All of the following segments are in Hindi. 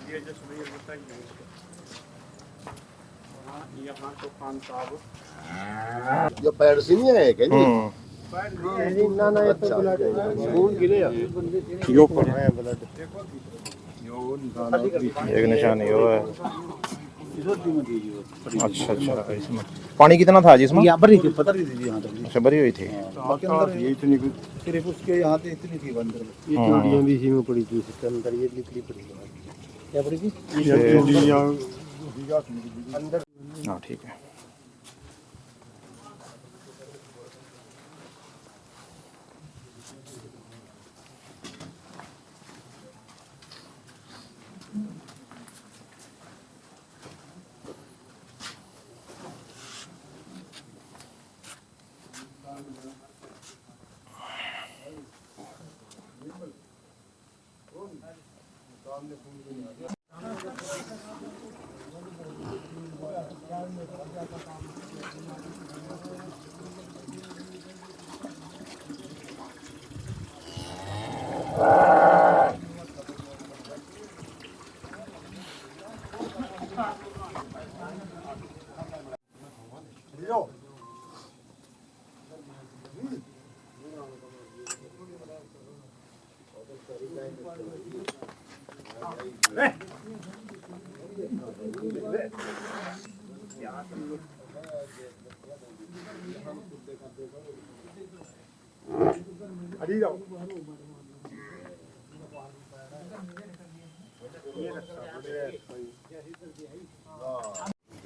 ये जसवीर बताइए यहाँ तो खान साहब जो पैर से नहीं है क्या जी? ना ना ये तो ब्लड खून गिरे यो पर है ब्लड एक निशान ये हुआ है। अच्छा अच्छा, इसमें पानी कितना था जी इसमें? यहाँ पर ही थी, पता नहीं थी यहाँ तक। अच्छा, भरी हुई थी। बाकी अंदर ये इतनी सिर्फ उसके यहाँ से इतनी थी अंदर। ये चूड़ियाँ भी इसी में पड़ी थी, इसके अंदर ये निकली पड़ी क्या पड़ी थी? अंदर। हाँ ठीक है।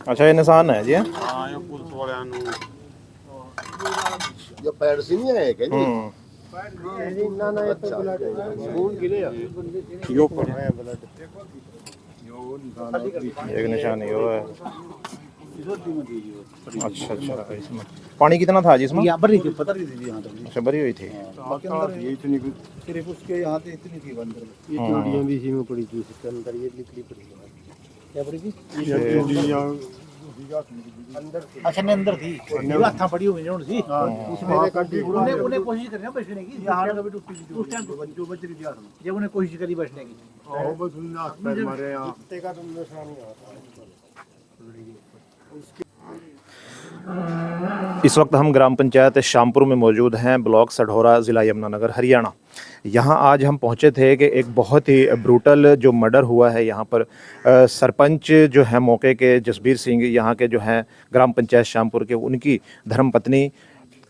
अच्छा, ये निशान है जी? हाँ ये पुलिस वाले जो पैर से नहीं है क्या जी? ना ना ये तो ब्लड खून गिरे यो पर है ब्लड एक निशान ये हुआ है। अच्छा अच्छा, इसमें पानी कितना था जी इसमें? यहाँ पर ही थी, पता नहीं थी यहाँ तक। अच्छा, भरी हुई थी। बाकी अंदर ये इतनी सिर्फ उसके यहाँ से इतनी थी अंदर। ये चूड़ियाँ भी इसी में पड़ी थी, इसके अंदर ये निकली पड़ी क्या पड़ी थी? अंदर। अच्छा, ने अंदर थी, हाथ पड़ी हुई नहीं थी। उसमें उन्हें कोशिश करी बैठने की, यहाँ कभी टूटी थी उस टाइम जो बच रही थी जब उन्हें कोशिश करी बैठने की। मारे यहाँ का तुम निशान नहीं आता। इस वक्त हम ग्राम पंचायत शामपुर में मौजूद हैं, ब्लॉक सढौरा, ज़िला यमुनानगर, हरियाणा। यहाँ आज हम पहुँचे थे कि एक बहुत ही ब्रूटल जो मर्डर हुआ है यहाँ पर। सरपंच जो है मौके के जसबीर सिंह, यहाँ के जो हैं ग्राम पंचायत शामपुर के, उनकी धर्मपत्नी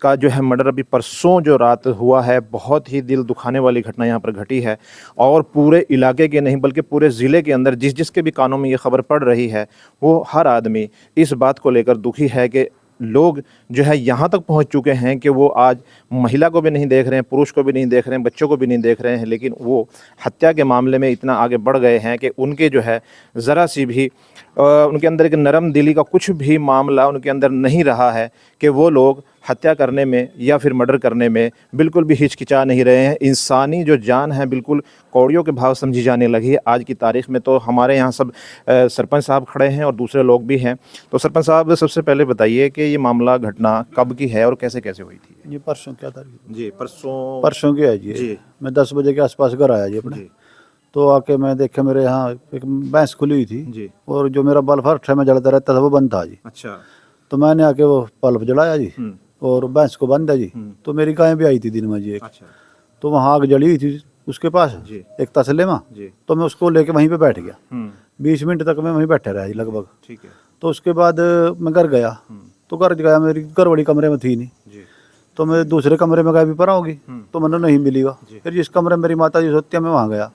का जो है मर्डर अभी परसों जो रात हुआ है। बहुत ही दिल दुखाने वाली घटना यहाँ पर घटी है और पूरे इलाके के नहीं बल्कि पूरे ज़िले के अंदर जिस जिसके भी कानों में ये खबर पड़ रही है, वो हर आदमी इस बात को लेकर दुखी है कि लोग जो है यहाँ तक पहुँच चुके हैं कि वो आज महिला को भी नहीं देख रहे हैं, पुरुष को भी नहीं देख रहे हैं, बच्चों को भी नहीं देख रहे हैं, लेकिन वो हत्या के मामले में इतना आगे बढ़ गए हैं कि उनके जो है ज़रा सी भी उनके अंदर एक नरम दिली का कुछ भी मामला उनके अंदर नहीं रहा है कि वो लोग हत्या करने में या फिर मर्डर करने में बिल्कुल भी हिचकिचा नहीं रहे हैं। इंसानी जो जान है बिल्कुल कौड़ियों के भाव समझी जाने लगी है आज की तारीख़ में। तो हमारे यहाँ सब सरपंच साहब खड़े हैं और दूसरे लोग भी हैं। तो सरपंच साहब, सबसे पहले बताइए कि ये मामला घटना कब की है और कैसे कैसे हुई थी? ये परसों क्या तारीख जी, परसों की है जी। मैं 10 बजे के आसपास घर आया जी अपने। तो आके मैं देखा मेरे यहाँ एक भैंस खुली हुई थी जी, और जो मेरा बल्ब हर टाइम में जलता रहता था वो बंद था जी। अच्छा, तो मैंने आके वो बल्ब जलाया जी और भैंस को बांधा जी। तो मेरी गाय भी आई थी दिन में जी एक। अच्छा, तो वहाँ आग जली हुई थी उसके पास जी, एक तसले में जी, तो मैं उसको लेके वहीं पे बैठ गया। 20 मिनट तक मैं वहीं बैठा रहा जी लगभग। ठीक है। तो उसके बाद मैं घर गया। तो घर गया, मेरी घर वाली कमरे में थी नहीं जी, तो मैं दूसरे कमरे में गया भी पर होगी तो मैंने नहीं मिलीगा। फिर जिस कमरे में मेरी माता जी सोती है मैं वहाँ गया।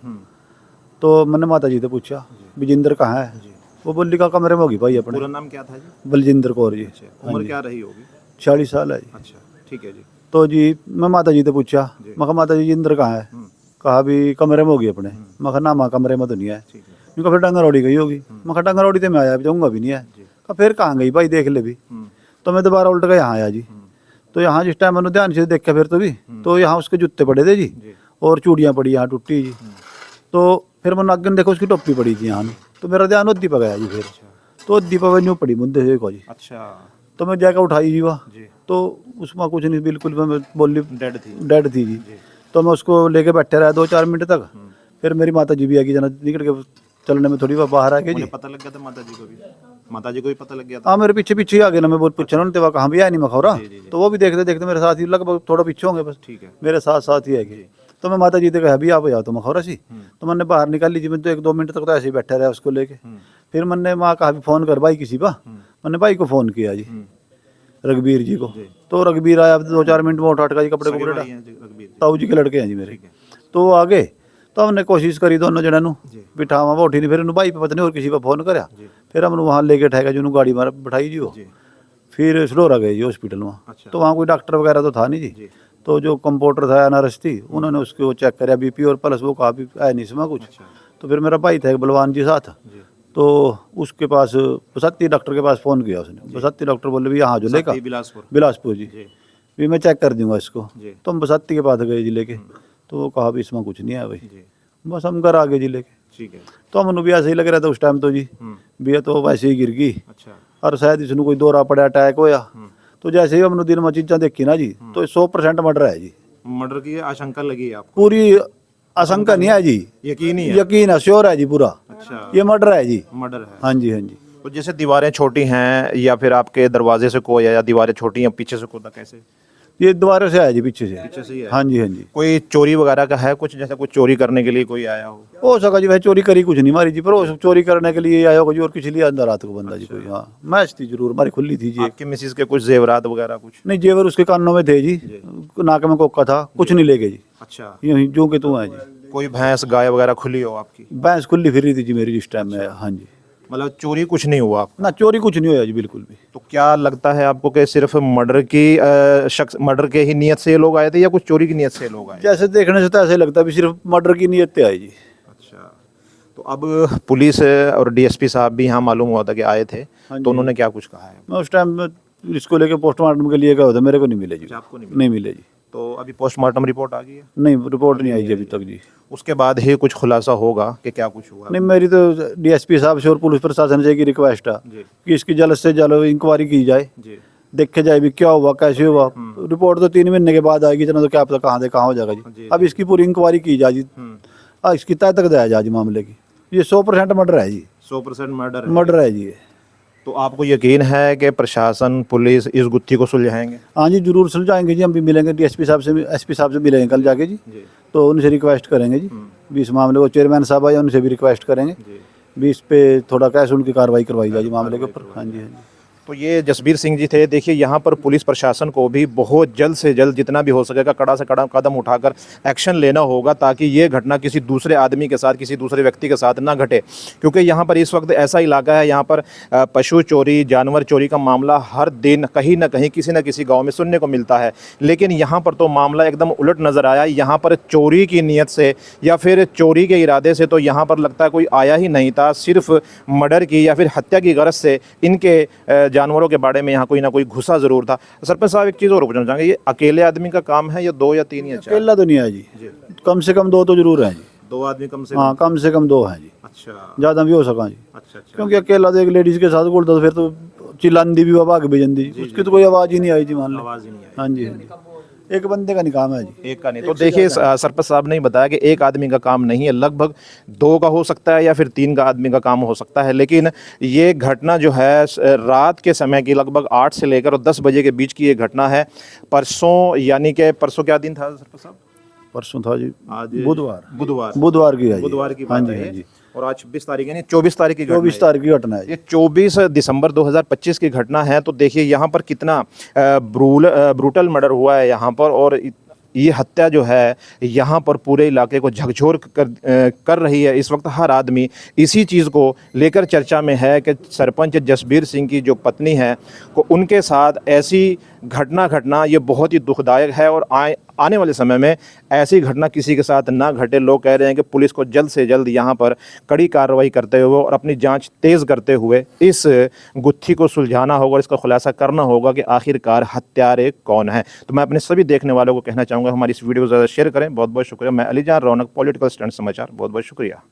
तो मैंने माता जी से पूछा विजेंद्र कहाँ है? वो बोली का कमरे में होगी भाई अपने। पूरा नाम क्या था जी? बलजिंदर कौर जी। उम्र क्या रही होगी? 40 साल है जी। अच्छा, ठीक है जी। तो जी मैं माता जी से पूछा, मैं कहा माता जी इंद्र कहाँ है? कहा भी कमरे में होगी अपने। मैं कहा ना माँ कमरे में तो नहीं है। ठीक है। फिर डंगरौड़ी गई होगी। मैं कहा डंगरौड़ी तो मैं आया जाऊँगा भी नहीं है। कहा फिर कहाँ गई भाई देख ले भी। तो मैं दोबारा उल्ट कर यहाँ आया जी। तो यहाँ जिस टाइम मैंने ध्यान से देखा फिर तो यहाँ उसके जूते पड़े थे जी और चूड़ियाँ पड़ी यहाँ टूटी जी। तो फिर मैंने आगे देखो उसकी टोपी पड़ी थी यहाँ। तो मेरा ध्यान उद्दी पर गया जी। फिर तो उद्दी पर न्यू पड़ी मुद्दे से को जी। अच्छा, तो मैं जाकर उठाई जी वह। जी, तो उसमें कुछ नहीं, बिल्कुल मैं बोली डेड थी जी। तो मैं उसको लेके बैठे रहा 2-4 मिनट तक। फिर मेरी माता जी भी आ गई जना निकल के चलने में थोड़ी बाहर आ गए जी। उन्हें पता लग गया था माता जी को भी? माता जी को भी पता लग गया था? हाँ मेरे पीछे पीछे ही आ गए ना, मैं बहुत पूछा ना तेवा कहाँ भी आया नहीं मखौरा, तो वो भी देखते देखते मेरे साथ ही लगभग थोड़ा पीछे होंगे बस, ठीक है। मेरे साथ साथ ही है। तो मैं माता जी से कहा भी आप जाओ तो मखौरा सी, तो मैंने बाहर निकाल लीजिए, मैं तो 1-2 मिनट तक तो ऐसे ही बैठा रहा उसको लेके। फिर मैंने वहाँ कहा भी फ़ोन कर भाई किसी का, मैंने भाई को फ़ोन किया जी, रघबीर जी को। तो रघबीर आया, 2-4 मिनट में उठा जी कपड़े सगे कपड़े भाई हैं रघबीर जी? ताऊ जी के लड़के हैं जी मेरे। तो वो आ गए, तो हमने कोशिश करी दोनों जने बिठा वहाँ उठी नहीं, फिर उन्होंने भाई पे पता नहीं और किसी पर फ़ोन करा, फिर हमने वहाँ लेके ठहका जी, गाड़ी मार बिठाई जी वो। फिर स्लोरा गए जी हॉस्पिटल वहाँ। अच्छा। तो वहाँ कोई डॉक्टर वगैरह तो था नहीं जी। तो जो कंपाउंडर था नर्स थी, उन्होंने उसके वो चेक कराया बीपी और प्लस वो कहा भी है नहीं इसमें कुछ। तो फिर मेरा भाई था एक बलवान जी साथ, तो उसके पास बसंती डॉक्टर के पास फ़ोन किया उसने। बसंती डॉक्टर बोले भी यहाँ जो लेकर बिलासपुर जी, भी मैं चेक कर दूंगा इसको। तो हम बसंती के पास गए जी लेके, तो वो कहा भी इसमें कुछ नहीं है भाई, बस हम घर आ गए जी लेके। ठीक है। तो हमने भी ऐसे ही लग रहा था उस टाइम तो जी, भी तो वैसे ही गिर गई। अच्छा। और शायद इसमें कोई दौरा पड़ा, अटैक होया। तो जैसे ही हमने दिन में चीज़ें देखी ना जी, तो 100% मर्डर है जी। मर्डर की आशंका लगी है आपको? पूरी आशंका नहीं है जी, यकीन ही है? यकीन है, श्योर है जी पूरा। अच्छा, ये मर्डर है जी। मर्डर है। हाँ जी, हाँ जी। तो जैसे दीवारें छोटी हैं या फिर आपके दरवाजे से कोई या दीवारें छोटी हैं, पीछे से कूदा कैसे? ये दोबारा से आया जी पीछे से। पीछे से ही है? हाँ जी, हाँ जी। कोई चोरी वगैरह का है कुछ, जैसे कुछ चोरी करने के लिए कोई आया हो सका जी, भाई चोरी करी कुछ नहीं मारी जी, पर वो चोरी करने के लिए आया होगा जी, और किसी लिए अंदर रात को बंदा जी कोई। हाँ मैच थी जरूर, हमारी खुली थी जी। आपकी मिसिस के कुछ जेवरात वगैरह कुछ? नहीं, जेवर उसके कानों में थे जी, नाक में कोका था, कुछ नहीं ले गए जी। अच्छा। यूं जो के तू है जी। कोई भैंस गाय वगैरह खुली हो आपकी? भैंस खुली फिर रही थी जी मेरी जिस टाइम में। हाँ जी। मतलब चोरी कुछ नहीं हुआ आपका? ना चोरी कुछ नहीं हुआ जी, बिल्कुल भी। तो क्या लगता है आपको कि सिर्फ मर्डर के ही नियत से ये लोग आए थे या कुछ चोरी की नियत से लोग आए? जैसे देखने से तो ऐसे लगता है भी सिर्फ मर्डर की नीयत से आए जी। अच्छा। तो अब पुलिस और डीएसपी साहब भी यहाँ मालूम हुआ था कि आए थे, तो उन्होंने क्या कुछ कहा है? मैं उस टाइम इसको लेके पोस्टमार्टम के लिए गया था, मेरे को नहीं मिले जी। आपको नहीं मिले जी। तो अभी पोस्टमार्टम रिपोर्ट आ गई है? नहीं, रिपोर्ट नहीं आई जी अभी तक जी। उसके बाद ही कुछ खुलासा होगा कि क्या कुछ हुआ? नहीं, मेरी तो डीएसपी साहब से और पुलिस प्रशासन से की रिक्वेस्ट है कि इसकी जल्द से जल्द इंक्वायरी की जाए, देखे जाए भी क्या हुआ, कैसे हुआ। रिपोर्ट तो 3 महीने के बाद आएगी, जना तो क्या पता कहाँ हो जाएगा जी। अब इसकी पूरी इंक्वायरी की जाए जी, इसकी तय तक दिया जाए जी मामले की। ये 100% मर्डर है जी। 100% मर्डर है जी ये। तो आपको यकीन है कि प्रशासन पुलिस इस गुत्थी को सुलझाएंगे? हाँ जी, जरूर सुलझाएंगे जी। हम भी मिलेंगे डीएसपी साहब से, एसपी साहब से मिलेंगे कल जाके जी। तो उनसे रिक्वेस्ट करेंगे जी भी इस मामले को, चेयरमैन साहब आए उनसे भी रिक्वेस्ट करेंगे भी इस पे थोड़ा कैसे उनकी कार्रवाई करवाई जाए जी मामले के ऊपर। हाँ जी, हाँ जी। तो ये जसबीर सिंह जी थे। देखिए यहाँ पर पुलिस प्रशासन को भी बहुत जल्द से जल्द जितना भी हो सकेगा कड़ा से कड़ा कदम उठाकर एक्शन लेना होगा, ताकि ये घटना किसी दूसरे आदमी के साथ, किसी दूसरे व्यक्ति के साथ ना घटे। क्योंकि यहाँ पर इस वक्त ऐसा इलाका है, यहाँ पर पशु चोरी, जानवर चोरी का मामला हर दिन कहीं ना कहीं किसी न किसी गाँव में सुनने को मिलता है। लेकिन यहाँ पर तो मामला एकदम उलट नज़र आया। यहाँ पर चोरी की नीयत से या फिर चोरी के इरादे से तो यहाँ पर लगता है कोई आया ही नहीं था। सिर्फ मर्डर की या फिर हत्या की गरज से इनके जानवरों के बारे में यहाँ कोई ना कोई घुसा जरूर था। सरपंच साहब एक चीज़ और पूछना चाहेंगे, ये अकेले आदमी का काम है या 2 या 3 या 4? अकेला तो नहीं है जी, कम से कम 2 तो जरूर है जी। 2 आदमी कम से? हाँ, कम से कम 2 हैं जी। अच्छा। ज़्यादा भी हो सका जी। अच्छा। क्योंकि अकेला तो एक लेडीज के साथ बोलता तो फिर तो चिल्लांदी भी भाग भी जंदी, उसकी तो कोई आवाज़ ही नहीं आई जी मान लो। आवाज़ ही नहीं आई। हाँ जी, हाँ जी। एक बंदे का नहीं काम है जी, एक का नहीं। तो देखिए सरपंच साहब ने बताया कि एक आदमी का काम नहीं है, लगभग 2 का हो सकता है या फिर 3 का आदमी का काम हो सकता है। लेकिन ये घटना जो है रात के समय की लगभग 8 से लेकर 10 बजे के बीच की ये घटना है। परसों, यानी कि परसों क्या दिन था सरपंच साहब? परसों था जी, आज बुधवार की है। बुधवार की हाँ बात जी, है हाँ जी। और आज 26 तारीख यानी 24 तारीख की 24 तारीख की घटना है। ये 24 दिसंबर 2025 की घटना है। तो देखिए यहाँ पर कितना ब्रूटल मर्डर हुआ है यहाँ पर, और ये हत्या जो है यहाँ पर पूरे इलाके को झकझोर कर रही है। इस वक्त हर आदमी इसी चीज़ को लेकर चर्चा में है कि सरपंच जसबीर सिंह की जो पत्नी है को उनके साथ ऐसी घटना घटना ये बहुत ही दुखदायक है, और आने वाले समय में ऐसी घटना किसी के साथ ना घटे। लोग कह रहे हैं कि पुलिस को जल्द से जल्द यहाँ पर कड़ी कार्रवाई करते हुए और अपनी जांच तेज़ करते हुए इस गुत्थी को सुलझाना होगा और इसका खुलासा करना होगा कि आखिरकार हत्यारे कौन है। तो मैं अपने सभी देखने वालों को कहना चाहूँगा हमारी इस वीडियो को ज़्यादा शेयर करें। बहुत बहुत शुक्रिया। मैं अलीजान रौनक, पॉलिटिकल स्टैंड समाचार, बहुत बहुत शुक्रिया।